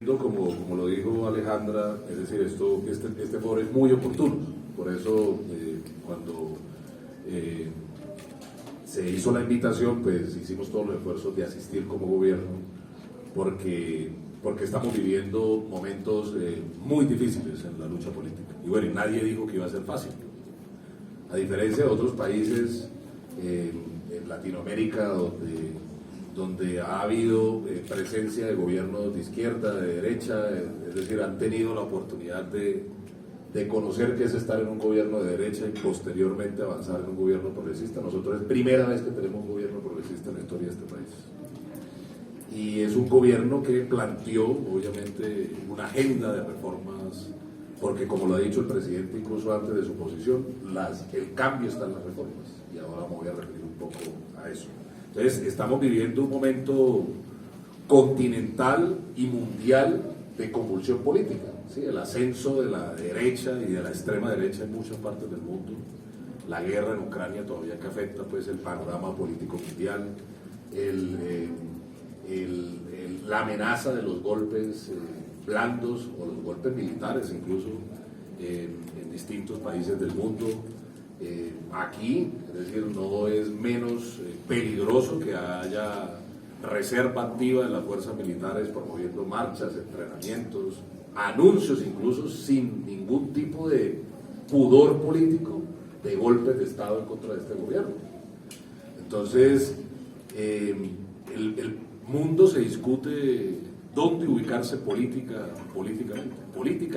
Como lo dijo Alejandra, es decir, este foro es muy oportuno. Por eso, cuando se hizo la invitación, pues hicimos todos los esfuerzos de asistir como gobierno, porque estamos viviendo momentos muy difíciles en la lucha política. Y bueno, nadie dijo que iba a ser fácil. A diferencia de otros países en Latinoamérica, donde ha habido presencia de gobiernos de izquierda, de derecha, es decir, han tenido la oportunidad de conocer qué es estar en un gobierno de derecha y posteriormente avanzar en un gobierno progresista. Nosotros es primera vez que tenemos un gobierno progresista en la historia de este país. Y es un gobierno que planteó, obviamente, una agenda de reformas, porque como lo ha dicho el presidente incluso antes de su posición, el cambio está en las reformas. Y ahora me voy a referir un poco a eso. Entonces, estamos viviendo un momento continental y mundial de convulsión política, ¿sí? El ascenso de la derecha y de la extrema derecha en muchas partes del mundo, la guerra en Ucrania todavía que afecta pues, el panorama político mundial, la amenaza de los golpes blandos o los golpes militares incluso en distintos países del mundo. Aquí, es decir, no es menos peligroso que haya reserva activa de las fuerzas militares promoviendo marchas, entrenamientos, anuncios incluso sin ningún tipo de pudor político de golpes de Estado en contra de este gobierno. Entonces, el mundo se discute dónde ubicarse política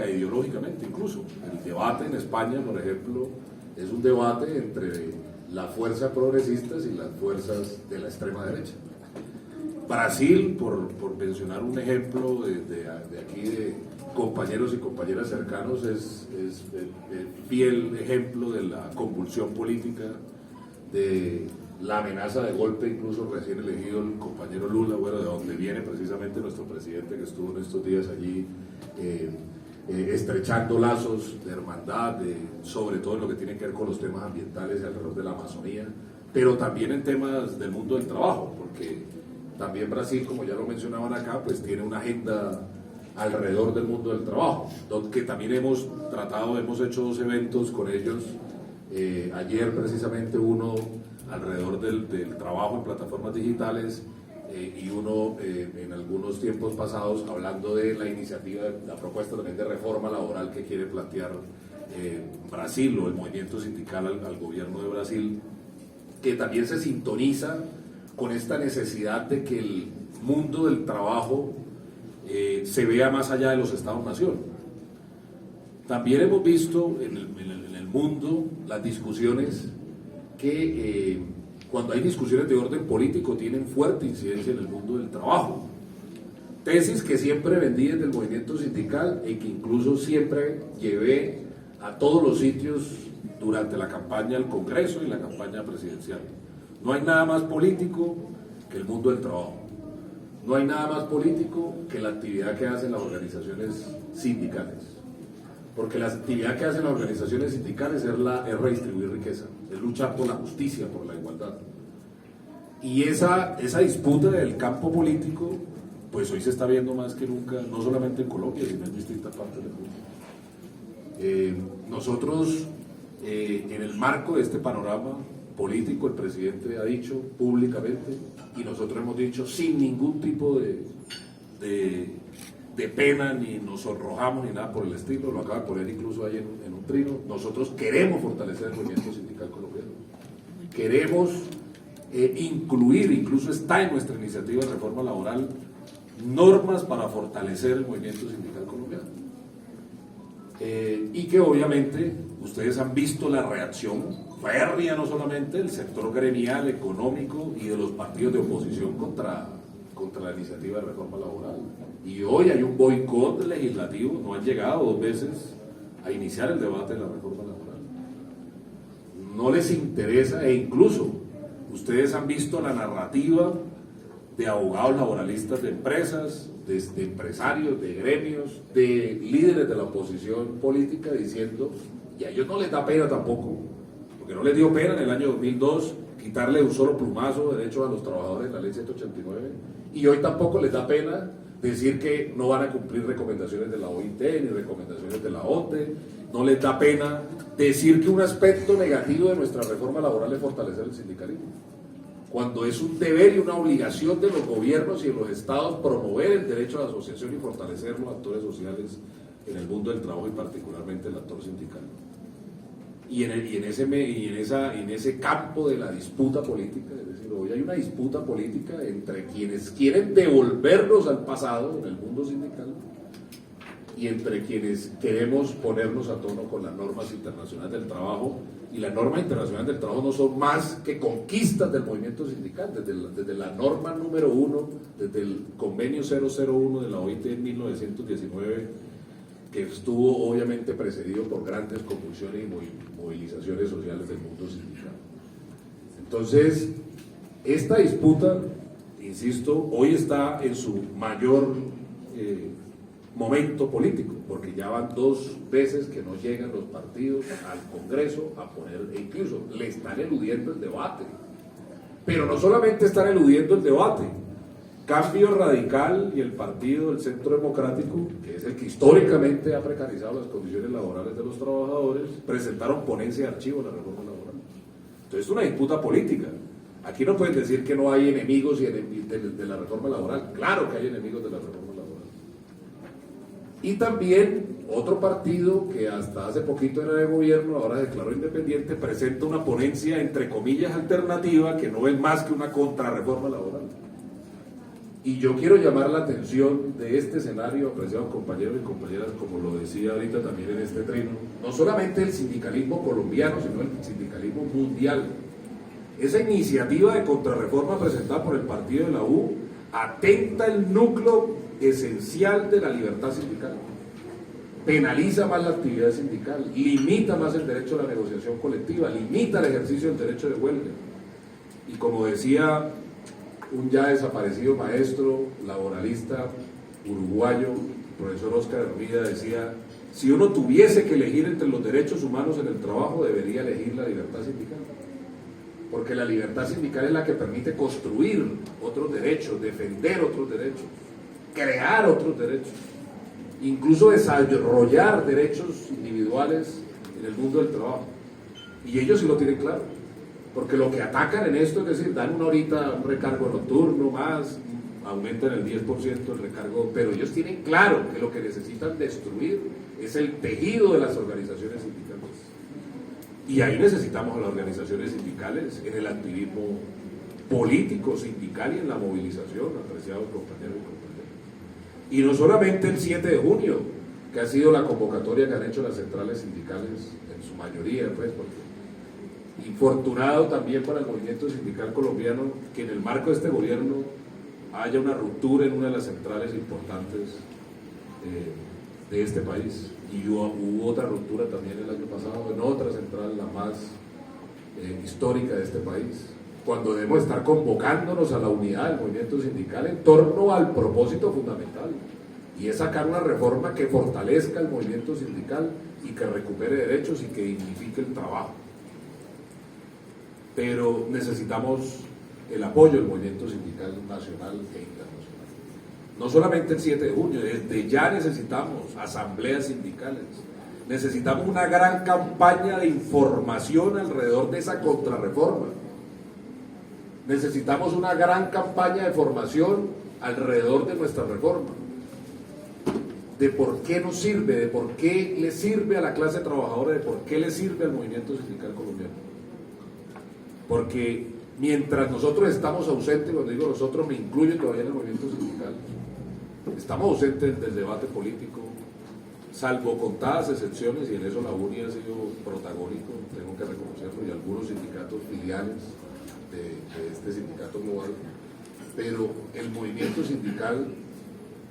e ideológicamente incluso. El debate en España, por ejemplo, es un debate entre las fuerzas progresistas y las fuerzas de la extrema derecha. Brasil, por mencionar un ejemplo de aquí de compañeros y compañeras cercanos, es el fiel ejemplo de la convulsión política, de la amenaza de golpe, incluso recién elegido el compañero Lula, bueno, de donde viene precisamente nuestro presidente que estuvo en estos días allí estrechando lazos de hermandad, sobre todo en lo que tiene que ver con los temas ambientales y alrededor de la Amazonía, pero también en temas del mundo del trabajo, porque también Brasil, como ya lo mencionaban acá, pues tiene una agenda alrededor del mundo del trabajo, que también hemos hecho dos eventos con ellos, ayer precisamente uno alrededor del trabajo en plataformas digitales, y uno en algunos tiempos pasados hablando de la iniciativa, la propuesta también de reforma laboral que quiere plantear Brasil o el movimiento sindical al gobierno de Brasil, que también se sintoniza con esta necesidad de que el mundo del trabajo se vea más allá de los Estados-nación. También hemos visto en el mundo las discusiones que cuando hay discusiones de orden político tienen fuerte incidencia en el mundo del trabajo. Tesis que siempre vendí desde el movimiento sindical y que incluso siempre llevé a todos los sitios durante la campaña al Congreso y la campaña presidencial. No hay nada más político que el mundo del trabajo. No hay nada más político que la actividad que hacen las organizaciones sindicales. Porque la actividad que hacen las organizaciones sindicales es redistribuir riqueza, es luchar por la justicia, por la igualdad. Y esa disputa del campo político, pues hoy se está viendo más que nunca, no solamente en Colombia, sino en distintas partes del mundo. Nosotros, en el marco de este panorama político, el presidente ha dicho públicamente, y nosotros hemos dicho sin ningún tipo de pena, ni nos sonrojamos, ni nada por el estilo, lo acaba de poner incluso ahí en un trino, nosotros queremos fortalecer el movimiento sindical colombiano, queremos incluir, incluso está en nuestra iniciativa de reforma laboral, normas para fortalecer el movimiento sindical colombiano. Y que obviamente ustedes han visto la reacción férrea, no solamente del sector gremial, económico y de los partidos de oposición contra la iniciativa de reforma laboral. Y hoy hay un boicot legislativo, no han llegado 2 veces a iniciar el debate de la reforma laboral. No les interesa, e incluso ustedes han visto la narrativa de abogados laboralistas de empresas, de empresarios, de gremios, de líderes de la oposición política diciendo, y a ellos no les da pena tampoco, porque no les dio pena en el año 2002 quitarle un solo plumazo de derechos a los trabajadores, la ley 189, y hoy tampoco les da pena decir que no van a cumplir recomendaciones de la OIT ni recomendaciones de la OTE, no les da pena decir que un aspecto negativo de nuestra reforma laboral es fortalecer el sindicalismo, cuando es un deber y una obligación de los gobiernos y de los estados promover el derecho a la asociación y fortalecer los actores sociales en el mundo del trabajo y particularmente el actor sindical. Y en ese campo de la disputa política, es decir, hoy hay una disputa política entre quienes quieren devolvernos al pasado en el mundo sindical y entre quienes queremos ponernos a tono con las normas internacionales del trabajo, y las normas internacionales del trabajo no son más que conquistas del movimiento sindical, desde la norma número 1, desde el convenio 001 de la OIT en 1919, que estuvo obviamente precedido por grandes convulsiones y movilizaciones sociales del mundo sindical. Entonces, esta disputa, insisto, hoy está en su mayor momento político, porque ya van 2 veces que no llegan los partidos al Congreso a poner, e incluso le están eludiendo el debate. Pero no solamente están eludiendo el debate, Cambio Radical y el partido del Centro Democrático, que es el que históricamente ha precarizado las condiciones laborales de los trabajadores, presentaron ponencia de archivo de la reforma laboral. Entonces es una disputa política. Aquí no pueden decir que no hay enemigos de la reforma laboral. Claro que hay enemigos de la reforma laboral. Y también otro partido que hasta hace poquito era de gobierno, ahora declaró independiente, presenta una ponencia entre comillas alternativa que no es más que una contrarreforma laboral. Y yo quiero llamar la atención de este escenario, apreciados compañeros y compañeras, como lo decía ahorita también en este trino, no solamente el sindicalismo colombiano, sino el sindicalismo mundial. Esa iniciativa de contrarreforma presentada por el partido de la U atenta el núcleo esencial de la libertad sindical, penaliza más la actividad sindical, limita más el derecho a la negociación colectiva, limita el ejercicio del derecho de huelga. Y como decía un ya desaparecido maestro laboralista uruguayo, profesor Óscar Hermida, decía: si uno tuviese que elegir entre los derechos humanos en el trabajo, debería elegir la libertad sindical, porque la libertad sindical es la que permite construir otros derechos, defender otros derechos, crear otros derechos, incluso desarrollar derechos individuales en el mundo del trabajo. Y ellos sí lo tienen claro, porque lo que atacan en esto es decir, dan una horita, un recargo nocturno más, aumentan el 10% el recargo, pero ellos tienen claro que lo que necesitan destruir es el tejido de las organizaciones sindicales. Y ahí necesitamos a las organizaciones sindicales en el activismo político, sindical y en la movilización, apreciados compañeros y compañeras. Y no solamente el 7 de junio, que ha sido la convocatoria que han hecho las centrales sindicales, en su mayoría, pues, porque infortunado también para el movimiento sindical colombiano que en el marco de este gobierno haya una ruptura en una de las centrales importantes de este país. Y hubo otra ruptura también el año pasado en otra central, la más histórica de este país, cuando debemos estar convocándonos a la unidad del movimiento sindical en torno al propósito fundamental, y es sacar una reforma que fortalezca el movimiento sindical y que recupere derechos y que dignifique el trabajo. Pero necesitamos el apoyo del movimiento sindical nacional e internacional. No solamente el 7 de junio, desde ya necesitamos asambleas sindicales, necesitamos una gran campaña de información alrededor de esa contrarreforma, necesitamos una gran campaña de formación alrededor de nuestra reforma, de por qué nos sirve, de por qué le sirve a la clase trabajadora, de por qué le sirve al movimiento sindical colombiano. Porque mientras nosotros estamos ausentes, cuando digo nosotros me incluyo todavía en el movimiento sindical, estamos ausentes del debate político, salvo contadas excepciones, y en eso la UNI ha sido protagónico, tengo que reconocerlo, y algunos sindicatos filiales de este sindicato global, pero el movimiento sindical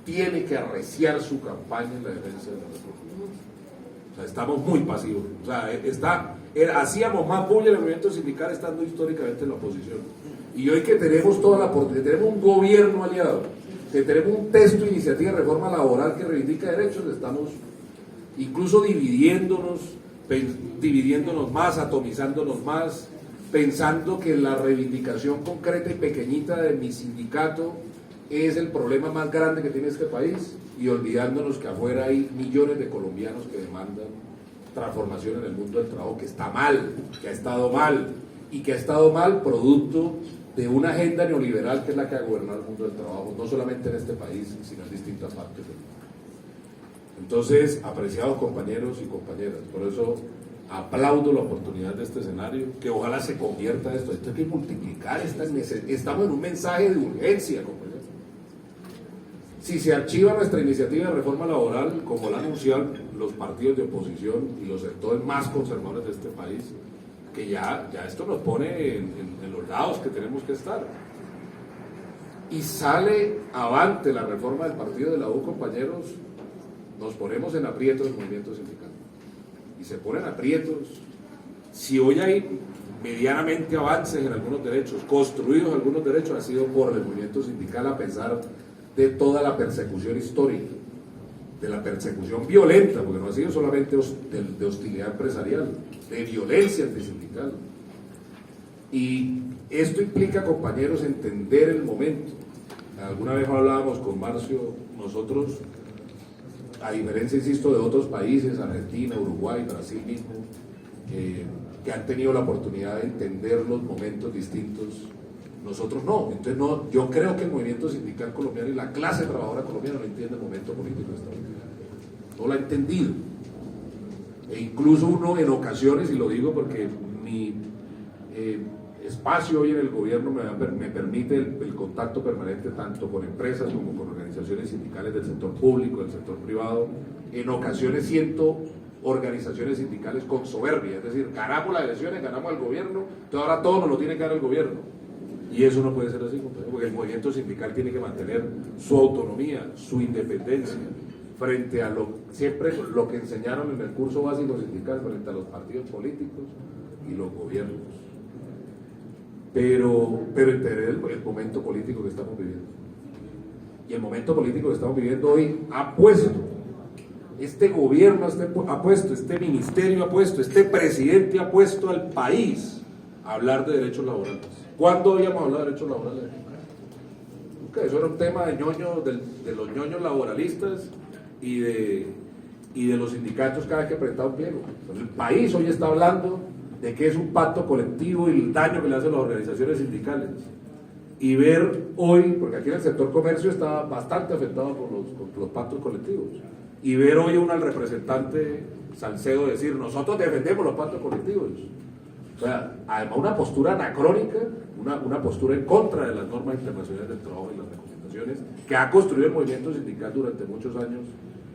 tiene que arreciar su campaña en la defensa de la reforma. O sea, estamos muy pasivos. O sea, hacíamos más bulla en el movimiento sindical estando históricamente en la oposición. Y hoy que tenemos toda la oportunidad, tenemos un gobierno aliado, que tenemos un texto de iniciativa de reforma laboral que reivindica derechos, estamos incluso dividiéndonos más, atomizándonos más, pensando que la reivindicación concreta y pequeñita de mi sindicato es el problema más grande que tiene este país, y olvidándonos que afuera hay millones de colombianos que demandan transformación en el mundo del trabajo, que está mal, que ha estado mal, y que ha estado mal producto de una agenda neoliberal que es la que ha gobernado el mundo del trabajo, no solamente en este país, sino en distintas partes del mundo. Entonces, apreciados compañeros y compañeras, por eso aplaudo la oportunidad de este escenario, que ojalá se convierta esto hay que multiplicar, estamos en un mensaje de urgencia, compañeros. Si se archiva nuestra iniciativa de reforma laboral, como la anuncian los partidos de oposición y los sectores más conservadores de este país, que ya esto nos pone en los lados que tenemos que estar. Y sale avante la reforma del partido de la U, compañeros, nos ponemos en aprietos el movimiento sindical. Y se ponen aprietos. Si hoy hay medianamente avances en algunos derechos, construidos algunos derechos, ha sido por el movimiento sindical, a pesar de toda la persecución histórica, de la persecución violenta, porque no ha sido solamente de hostilidad empresarial, de violencia antisindical. Y esto implica, compañeros, entender el momento. Alguna vez hablábamos con Marcio, nosotros, a diferencia, insisto, de otros países, Argentina, Uruguay, Brasil mismo, que han tenido la oportunidad de entender los momentos distintos, nosotros no. Entonces yo creo que el movimiento sindical colombiano y la clase trabajadora colombiana no entiende el momento político de estabilidad. No lo ha entendido. E incluso uno en ocasiones, y lo digo porque mi espacio hoy en el gobierno me permite el contacto permanente tanto con empresas como con organizaciones sindicales del sector público, del sector privado, en ocasiones siento organizaciones sindicales con soberbia, es decir, ganamos las elecciones, ganamos al gobierno, entonces ahora todo nos lo tiene que dar el gobierno. Y eso no puede ser así, porque el movimiento sindical tiene que mantener su autonomía, su independencia, frente a siempre lo que enseñaron en el curso básico sindical, frente a los partidos políticos y los gobiernos. Pero entender el momento político que estamos viviendo. Y el momento político que estamos viviendo hoy ha puesto, este gobierno ha puesto, este ministerio ha puesto, este presidente ha puesto al país a hablar de derechos laborales. ¿Cuándo habíamos hablado de derechos laborales? Nunca. Eso era un tema de los ñoños laboralistas y de los sindicatos cada vez que presentaba un pliego. El país hoy está hablando de qué es un pacto colectivo y el daño que le hacen las organizaciones sindicales. Y ver hoy, porque aquí en el sector comercio está bastante afectado por los pactos colectivos, y ver hoy al representante Salcedo decir, nosotros defendemos los pactos colectivos. O sea, además una postura anacrónica, una postura en contra de las normas internacionales del trabajo y las recomendaciones que ha construido el movimiento sindical durante muchos años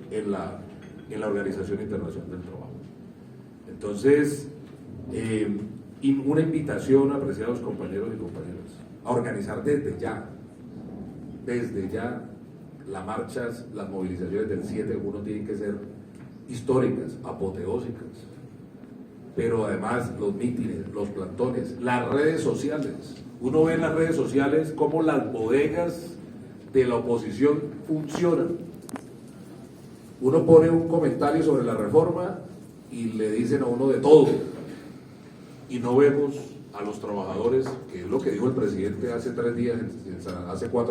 en la Organización Internacional del Trabajo. Entonces, una invitación, apreciados compañeros y compañeras, a organizar desde ya, las marchas, las movilizaciones del 7 de junio tienen que ser históricas, apoteósicas, pero además los mítines, los plantones, las redes sociales. Uno ve en las redes sociales cómo las bodegas de la oposición funcionan. Uno pone un comentario sobre la reforma y le dicen a uno de todo, y no vemos a los trabajadores, que es lo que dijo el presidente hace 4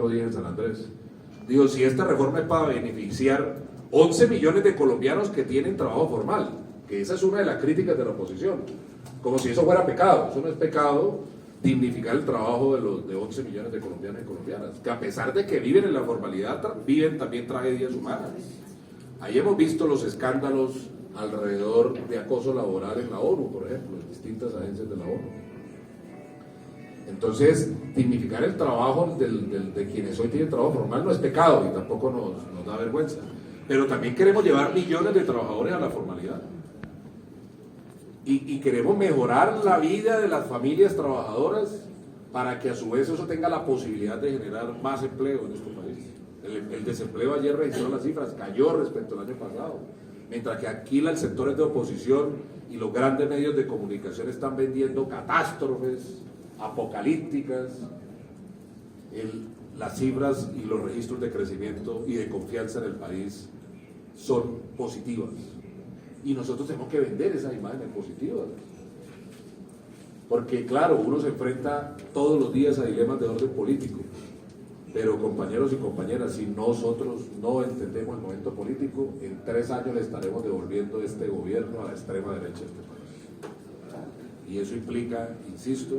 días en San Andrés. Digo, si esta reforma es para beneficiar 11 millones de colombianos que tienen trabajo formal, que esa es una de las críticas de la oposición, como si eso fuera pecado. Eso no es pecado, dignificar el trabajo de 11 millones de colombianos y colombianas, que a pesar de que viven en la formalidad, viven también tragedias humanas. Ahí hemos visto los escándalos alrededor de acoso laboral en la ONU, por ejemplo, en distintas agencias de la ONU. Entonces, dignificar el trabajo de quienes hoy tienen trabajo formal no es pecado y tampoco nos da vergüenza. Pero también queremos llevar millones de trabajadores a la formalidad. Y queremos mejorar la vida de las familias trabajadoras para que a su vez eso tenga la posibilidad de generar más empleo en nuestro país. El desempleo, ayer registró las cifras, cayó respecto al año pasado. Mientras que aquí el sector de oposición y los grandes medios de comunicación están vendiendo catástrofes apocalípticas, las cifras y los registros de crecimiento y de confianza en el país son positivas. Y nosotros tenemos que vender esas imágenes positivas. Porque claro, uno se enfrenta todos los días a dilemas de orden político. Pero compañeros y compañeras, si nosotros no entendemos el momento político, en 3 años le estaremos devolviendo este gobierno a la extrema derecha de este país. Y eso implica, insisto,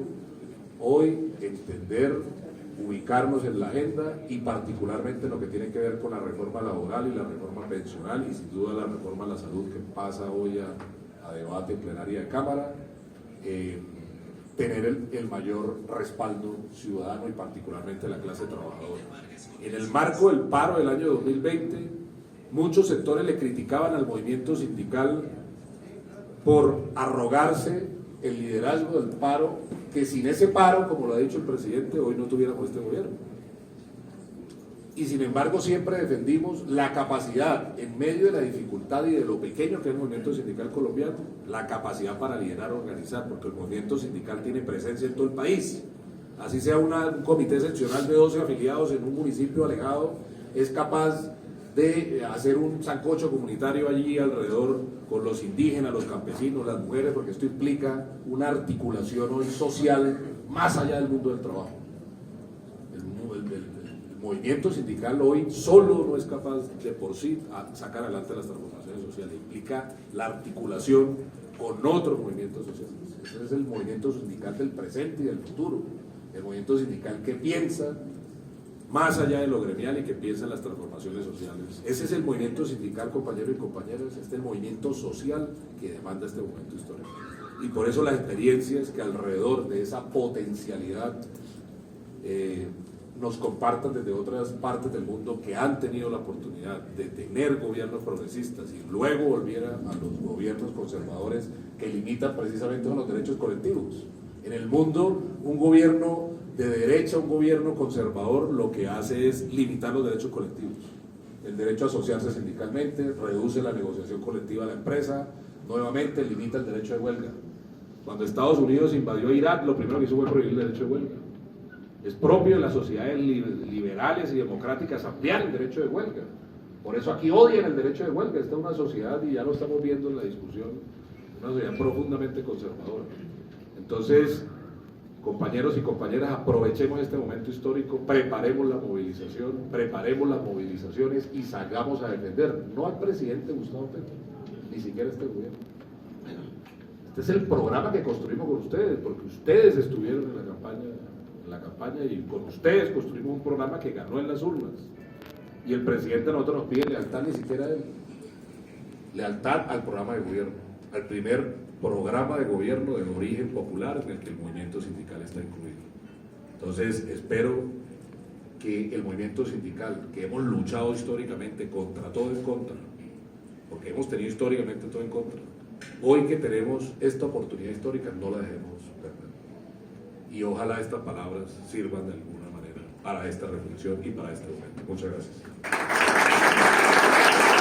hoy entender, ubicarnos en la agenda y particularmente lo que tiene que ver con la reforma laboral y la reforma pensional y sin duda la reforma a la salud que pasa hoy a debate en plenaria de Cámara, tener el mayor respaldo ciudadano y particularmente de la clase trabajadora. En el marco del paro del año 2020, muchos sectores le criticaban al movimiento sindical por arrogarse el liderazgo del paro, que sin ese paro, como lo ha dicho el presidente, hoy no tuviéramos este gobierno. Y sin embargo siempre defendimos la capacidad, en medio de la dificultad y de lo pequeño que es el movimiento sindical colombiano, la capacidad para liderar, organizar, porque el movimiento sindical tiene presencia en todo el país. Así sea un comité seccional de 12 afiliados en un municipio alejado, es capaz de hacer un sancocho comunitario allí alrededor con los indígenas, los campesinos, las mujeres, porque esto implica una articulación hoy social más allá del mundo del trabajo. El movimiento sindical hoy solo no es capaz de por sí sacar adelante las transformaciones sociales, implica la articulación con otros movimientos sociales. Ese es el movimiento sindical del presente y del futuro, el movimiento sindical que piensa más allá de lo gremial y que piensa en las transformaciones sociales. Ese es el movimiento sindical, compañeros y compañeras, este es el movimiento social que demanda este momento histórico. Y por eso las experiencias que alrededor de esa potencialidad nos compartan desde otras partes del mundo que han tenido la oportunidad de tener gobiernos progresistas y luego volviera a los gobiernos conservadores que limitan precisamente los derechos colectivos. En el mundo, un gobierno de derecha, un gobierno conservador, lo que hace es limitar los derechos colectivos. El derecho a asociarse sindicalmente, reduce la negociación colectiva de la empresa, nuevamente limita el derecho de huelga. Cuando Estados Unidos invadió Irak, lo primero que hizo fue prohibir el derecho de huelga. Es propio de las sociedades liberales y democráticas ampliar el derecho de huelga. Por eso aquí odian el derecho de huelga. Esta es una sociedad, y ya lo estamos viendo en la discusión, una sociedad profundamente conservadora. Entonces, compañeros y compañeras, aprovechemos este momento histórico, preparemos la movilización, preparemos las movilizaciones y salgamos a defender, no al presidente Gustavo Petro, ni siquiera a este gobierno. Este es el programa que construimos con ustedes, porque ustedes estuvieron en la campaña y con ustedes construimos un programa que ganó en las urnas. Y el presidente a nosotros nos pide lealtad, ni siquiera a él, lealtad al programa de gobierno, al primer programa de gobierno de origen popular en el que el movimiento sindical está incluido. Entonces espero que el movimiento sindical, que hemos luchado históricamente contra todo en contra, porque hemos tenido históricamente todo en contra, hoy que tenemos esta oportunidad histórica no la dejemos perder. Y ojalá estas palabras sirvan de alguna manera para esta reflexión y para este momento. Muchas gracias.